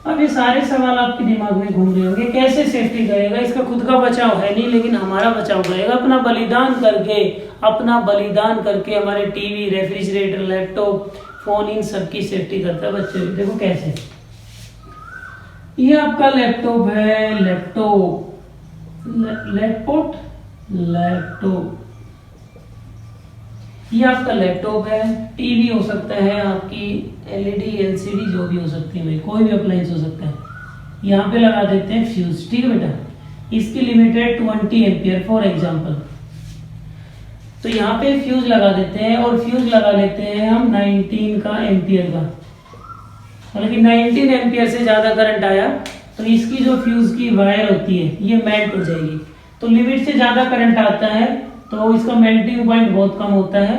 A: अब ये सारे सवाल आपके दिमाग में घूम रहे होंगे, कैसे सेफ्टी करेगा? इसका खुद का बचाव है नहीं, लेकिन हमारा बचाव करेगा अपना बलिदान करके हमारे टीवी, रेफ्रिजरेटर, लैपटॉप, फोन, इन सब की सेफ्टी करता है बच्चों। देखो कैसे, ये आपका लैपटॉप है, लैपटॉप ये आपका लैपटॉप है। टीवी हो सकता है, आपकी एलईडी, एलसीडी जो भी हो सकती है भाई, कोई भी अप्लायंस हो सकता है। यहाँ पे लगा देते हैं फ्यूज, ठीक है बेटा। इसकी लिमिट है 20 एम्पियर फॉर एग्जांपल। तो यहाँ पे फ्यूज लगा देते हैं, और फ्यूज लगा लेते हैं हम 19 का एम्पियर का। मतलब कि 19 एम्पियर से ज्यादा करंट आया तो इसकी जो फ्यूज की वायर होती है ये मेल्ट हो जाएगी। तो लिमिट से ज्यादा करंट आता है तो इसका मेल्टिंग पॉइंट बहुत कम होता है,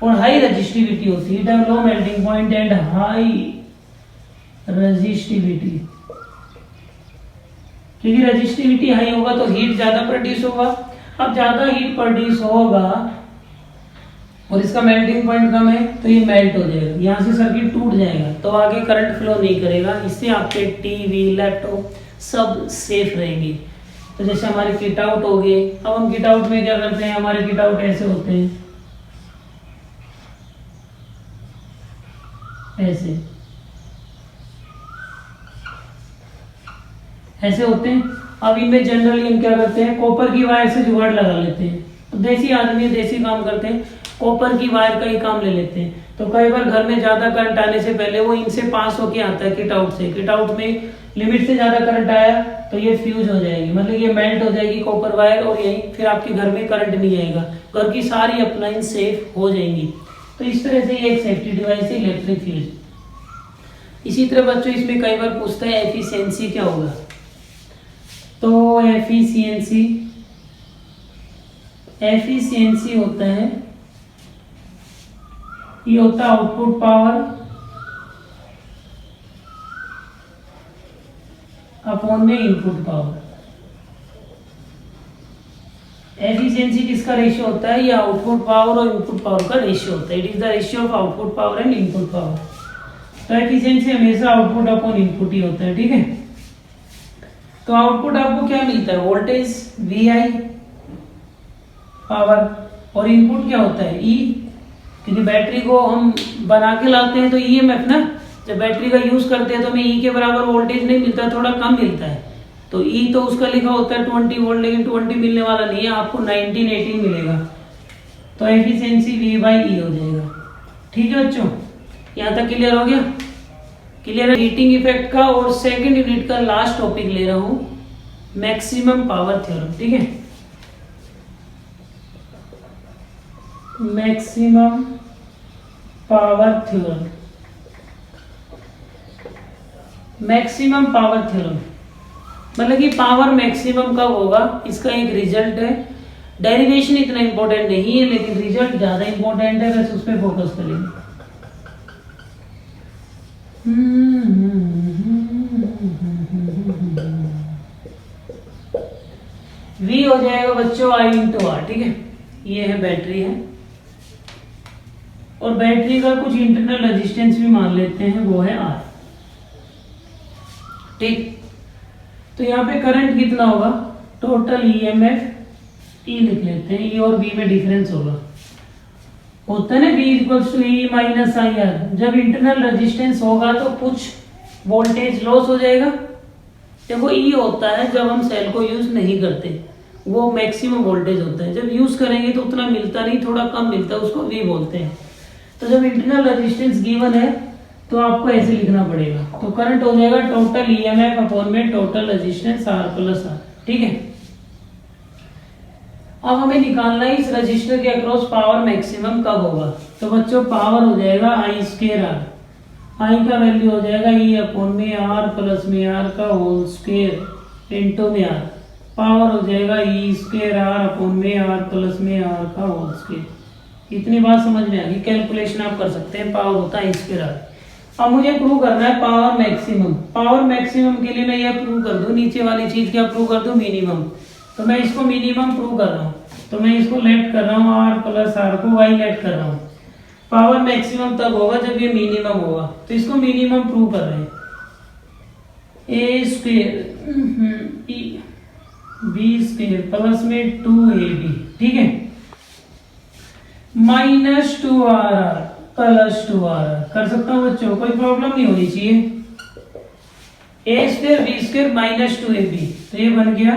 A: और हाई रेजिस्टिविटी होती है। Low melting point and high resistivity, क्योंकि रेजिस्टिविटी हाई होगा तो हीट ज्यादा प्रोड्यूस होगा। अब ज्यादा हीट प्रोड्यूस होगा और इसका मेल्टिंग पॉइंट कम है तो ये मेल्ट हो जाएगा, यहाँ से सर्किट टूट जाएगा, तो आगे करंट फ्लो नहीं करेगा। इससे आपके टीवी, लैपटॉप सब सेफ रहेंगे। तो जैसे हमारे किट आउट हो गए, अब हम किट आउट में क्या करते हैं? हमारे किट आउट ऐसे होते हैं, ऐसे होते हैं। अब इनमें जनरली हम क्या करते हैं? कॉपर की वायर से जुगाड़ लगा लेते हैं। तो देसी आदमी देसी काम करते हैं, कॉपर की वायर का ही काम ले लेते हैं। तो कई बार घर में ज्यादा करंट आने से पहले वो इनसे पास होके आता है किट आउट से। किट आउट में लिमिट से ज्यादा करंट आया तो ये फ्यूज हो जाएगी, मतलब ये मेल्ट हो जाएगी कॉपर वायर, और यही फिर आपके घर में करंट नहीं आएगा, घर की सारी अप्लायंस सेफ हो जाएंगी। तो इस तरह से ये एक सेफ्टी डिवाइस है इलेक्ट्रिक फ्यूज। इसी तरह बच्चों इसमें कई बार पूछता है एफिशिएंसी क्या होगा? तो एफिशिएंसी होता है, ये होता है आउटपुट पावर अपॉन में इनपुट पावर। एफिशिएंसी किसका रेशियो होता है? ये आउटपुट पावर और इनपुट पावर का रेशियो होता है। It is the ratio of output power and input power. तो एफिशिएंसी हमेशा आउटपुट अपॉन इनपुट ही होता है, ठीक है। तो आउटपुट आपको क्या मिलता है? वोल्टेज VI पावर, और इनपुट क्या होता है? E, क्योंकि बैटरी को हम बना के लाते हैं तो EMF ना, जब बैटरी का यूज करते हैं तो हमें E के बराबर वोल्टेज नहीं मिलता, थोड़ा कम मिलता है। तो E तो उसका लिखा होता है 20 वोल्ट, लेकिन 20 मिलने वाला नहीं है, आपको 19-18 मिलेगा। तो एफिशिएंसी V/E हो जाएगा, ठीक है बच्चों। यहाँ तक क्लियर हो गया? क्लियर है हीटिंग इफेक्ट का। और सेकंड यूनिट का लास्ट टॉपिक ले रहा हूं, मैक्सिमम पावर थ्योरम, ठीक है। Maximum power theorem, maximum power theorem, मतलब कि पावर मैक्सिमम कब होगा, इसका एक रिजल्ट है। डेरिवेशन इतना इंपॉर्टेंट नहीं है, लेकिन रिजल्ट ज्यादा इंपॉर्टेंट है, बस उस पर फोकस करेंगे। V हो जाएगा बच्चों I इंटू आर, ठीक है। ये है बैटरी है, और बैटरी का कुछ इंटरनल रेजिस्टेंस भी मान लेते हैं, वो है R, ठीक। तो यहाँ पे करंट कितना होगा, टोटल EMF E लिख लेते हैं, E और V में डिफरेंस होता है ना, V equals to E minus I R. जब इंटरनल रेजिस्टेंस होगा तो कुछ वोल्टेज लॉस हो जाएगा। देखो E होता है जब हम सेल को यूज नहीं करते, वो मैक्सिमम वोल्टेज होता है। जब यूज करेंगे तो उतना मिलता नहीं, थोड़ा कम मिलता है, उसको V बोलते हैं। तो जब इंटरनल रेजिस्टेंस गिवन है तो आपको ऐसे लिखना पड़ेगा, तो करंट हो जाएगा टोटल EMF अपॉन में total resistance R plus R, ठीक है। अब हमें निकालना है इस रजिस्टर के अक्रॉस पावर मैक्सिमम कब होगा। तो बच्चों पावर हो जाएगा I स्क्वायर R, I का वैल्यू हो जाएगा E अपॉन में R प्लस में R का होल स्क्वायर इंटू में R, पावर हो जाएगा E स्क्वायर R अपॉन में R प्लस में R का होल स्क्वायर। इतनी बात समझ में आ गई, कैलकुलेशन आप कर सकते हैं, पावर होता है I स्क्वायर R। अब मुझे प्रूव करना है पावर मैक्सिमम। पावर मैक्सिमम के लिए मैं यह प्रूव कर दूं, नीचे वाली चीज क्या प्रूव कर दूं, मिनिमम। तो मैं इसको मिनिमम प्रूव कर रहा हूँ, तो मैं इसको लेट कर रहा हूँ R प्लस R को Y लेट कर रहा हूँ। पावर मैक्सिमम तब होगा जब ये मिनिमम होगा, तो इसको मिनिमम प्रूव कर रहे हैं। A square B square plus में 2AB, ठीक है, माइनस 2RR प्लस 2RR। कर सकता हूँ बच्चों, कोई प्रॉब्लम नहीं होनी चाहिए। A square B square minus 2AB, तो ये बन गया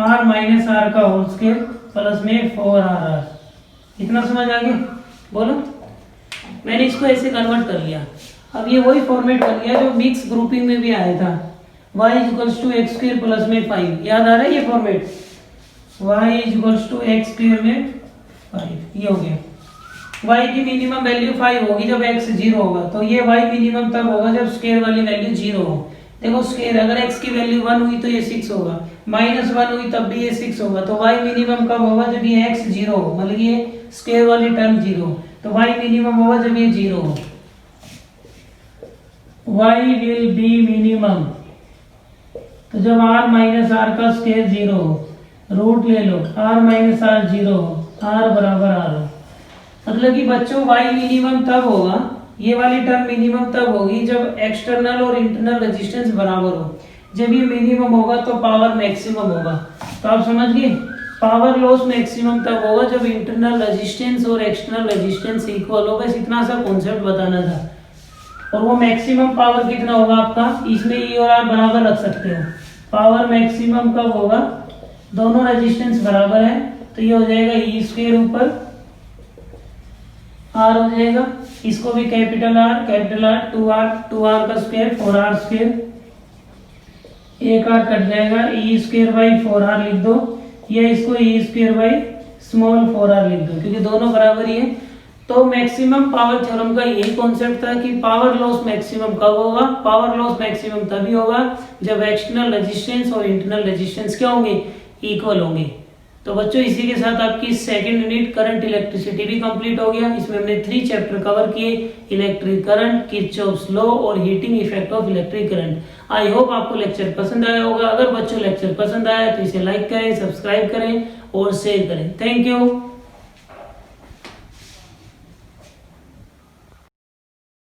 A: R माइनस R का होल स्क्वायर प्लस में 4RR। इतना समझ आ गया, बोलो। मैंने इसको ऐसे कन्वर्ट कर लिया। अब ये वही फॉर्मेट बन गया जो मिक्स ग्रुपिंग में भी आया था, y equals to x square plus में 5। याद आ रहा है ये format, y equals to x square में 5, ये हो गया। y की मिनिमम वैल्यू 5 होगी जब x 0 होगा, तो ये y मिनिमम तब होगा जब स्क्वायर वाली वैल्यू 0 हो। देखो स्क्वायर, अगर x की वैल्यू 1 हुई तो ये 6 होगा, माइनस 1 हुई तब भी ये 6 होगा। तो y मिनिमम कब होगा, जब ये x 0 हो, मतलब ये स्क्वायर वाली टर्म 0 हो। तो y मिनिमम होगा जब ये 0 हो। y विल बी मिनिमम, तो जब r माइनस r का स्क्वायर 0 हो, रूट ले लो, r माइनस r 0 हो, r बराबर r हो। मतलब कि बच्चों y मिनिमम तब होगा, ये वाली टर्म मिनिमम तब होगी जब एक्सटर्नल और इंटरनल रेजिस्टेंस बराबर हो। जब ये मिनिमम होगा तो पावर मैक्सिमम होगा। तो आप समझ गए, पावर लॉस मैक्सिमम तब होगा जब इंटरनल रेजिस्टेंस और एक्सटर्नल रेजिस्टेंस इक्वल हो। बस इतना सा कॉन्सेप्ट बताना था। और वो मैक्सिमम पावर कितना होगा आपका, इसमें E और R बराबर रख सकते हो। पावर मैक्सिमम कब होगा, दोनों रेजिस्टेंस बराबर है, तो ये हो जाएगा E स्क्वायर ऊपर R हो जाएगा, इसको भी कैपिटल R 2R का स्क्वायर 4R स्क्वायर, एक R कट जाएगा, E स्क्वायर बाई 4R लिख दो, या इसको E square by small 4R लिख दो, क्योंकि दोनों बराबर ही है। तो मैक्सिमम पावर थ्योरम का यही कॉन्सेप्ट था कि पावर लॉस मैक्सिमम कब होगा। पावर लॉस मैक्सिमम तभी होगा जब एक्सटर्नल रेजिस्टेंस और इंटरनल रेजिस्टेंस क्या होंगे, इक्वल होंगे। तो बच्चों इसी के साथ आपकी सेकंड यूनिट करंट इलेक्ट्रिसिटी भी कंप्लीट हो गया। इसमें हमने 3 चैप्टर कवर किए, इलेक्ट्रिक करंट, किरचॉफ्स लॉ और heating effect of electric current. I hope आपको लेक्चर पसंद आया होगा। अगर बच्चों लेक्चर पसंद आया तो इसे लाइक करें, सब्सक्राइब करें और शेयर करें। Thank you.